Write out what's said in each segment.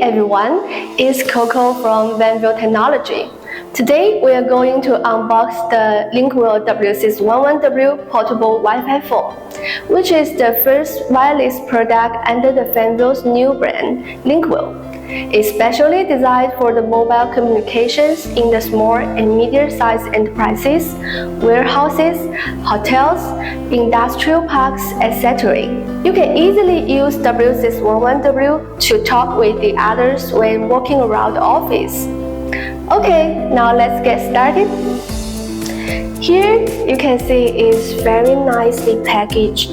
Hey everyone, it's Coco from LINKVIL Technology. Today we are going to unbox the LINKVIL W611W portable Wi-Fi phone, which is the first wireless product under the LINKVIL's new brand, LINKVIL. It's specially designed for the mobile communications in the small and medium-sized enterprises, warehouses, hotels, industrial parks, etc. You can easily use W611W to talk with the others when walking around the office. Okay, now let's get started. Here you can see it's very nicely packaged.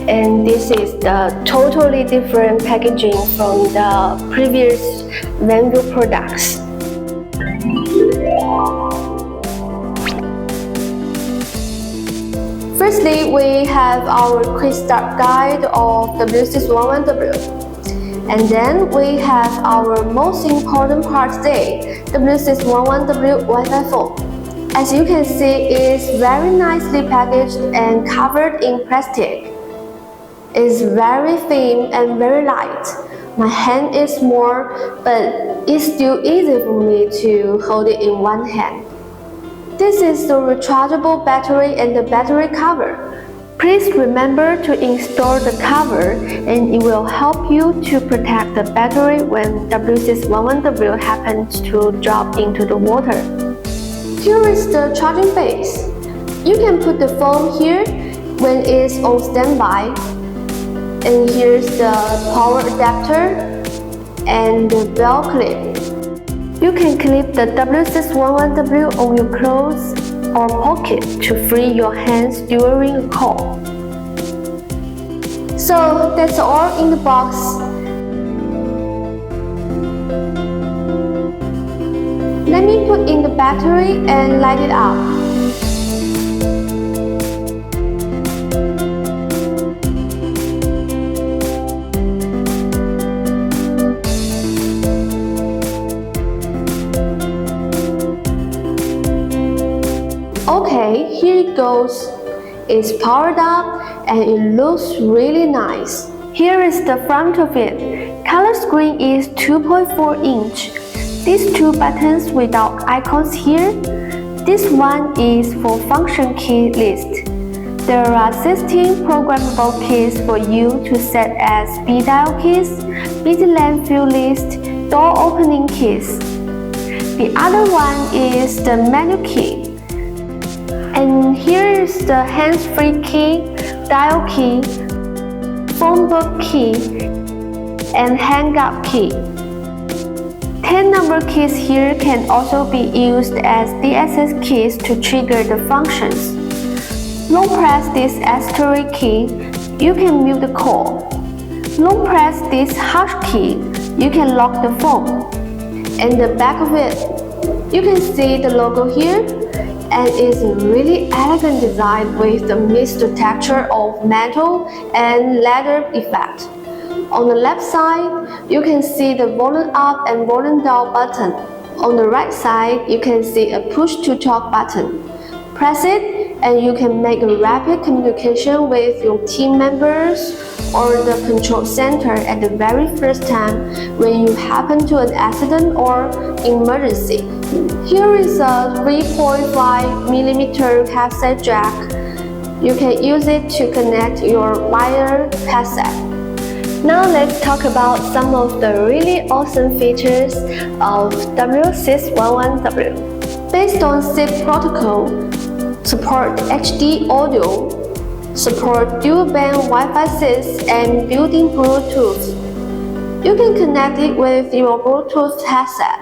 And this is the totally different packaging from the previous LINKVIL products. Firstly, we have our quick start guide of W611W. And then we have our most important part today, W611W Wi-Fi phone. As you can see, it's very nicely packaged and covered in plastic. It's very thin and very light. My hand is small, but it's still easy for me to hold it in one hand. This is the rechargeable battery and the battery cover. Please remember to install the cover and it will help you to protect the battery when W611W happens to drop into the water. Here is the charging base. You can put the phone here when it's on standby. And here's the power adapter and the belt clip. You can clip the W611W on your clothes or pocket to free your hands during a call. So that's all in the box. Let me put in the battery and light it up. Okay, here it goes. It's powered up and it looks really nice. Here is the front of it. Color screen is 2.4 inch. These two buttons without icons here. This one is for function key list. There are 16 programmable keys for you to set as speed dial keys, busy lane view list, door opening keys. The other one is the menu key. And here is the hands-free key, dial key, phone book key, and hang-up key. 10 number keys here can also be used as DSS keys to trigger the functions. Long press this asterisk key, you can mute the call. Long press this hash key, you can lock the phone. And the back of it, you can see the logo here. And it's a really elegant design with the mixed texture of metal and leather effect. On the left side, you can see the volume up and volume down button. On the right side, you can see a push to talk button. Press it and you can make a rapid communication with your team members or the control center at the very first time when you happen to an accident or emergency. Here is a 3.5mm headset jack. You can use it to connect your wired headset. Now let's talk about some of the really awesome features of W611W. Based on SIP protocol, support HD audio, support dual-band Wi-Fi 6 and built-in Bluetooth. You can connect it with your Bluetooth headset.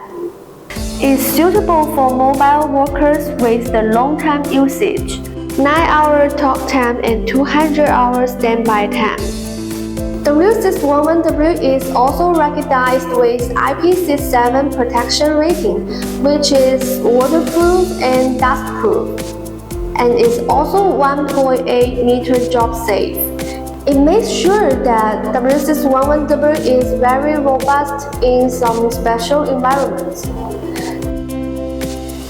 It's suitable for mobile workers with the long-time usage, 9-hour talk time and 200 hours standby time. W611W is also recognized with IP67 protection rating, which is waterproof and dustproof, and is also 1.8 meter job safe. It makes sure that W611W is very robust in some special environments.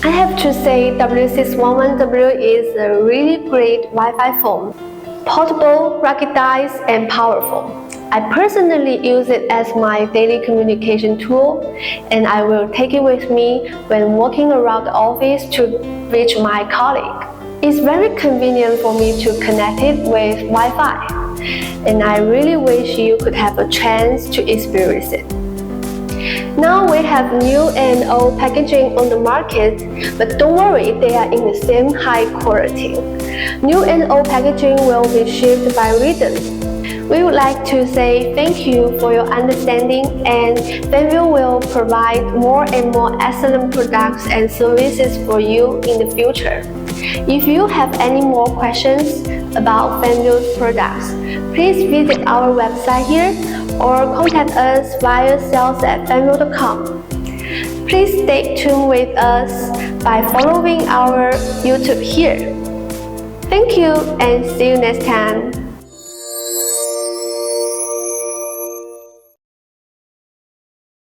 I have to say W611W is a really great Wi-Fi phone. Portable, ruggedized, and powerful. I personally use it as my daily communication tool, and I will take it with me when walking around the office to reach my colleague. It's very convenient for me to connect it with Wi-Fi, and I really wish you could have a chance to experience it. Now we have new and old packaging on the market, but don't worry, they are in the same high quality. New and old packaging will be shipped by readers. We would like to say thank you for your understanding, and LINKVIL will provide more and more excellent products and services for you in the future. If you have any more questions about LINKVIL's products, please visit our website here or contact us via sales@linkvil.com. Please stay tuned with us by following our YouTube here. Thank you and see you next time.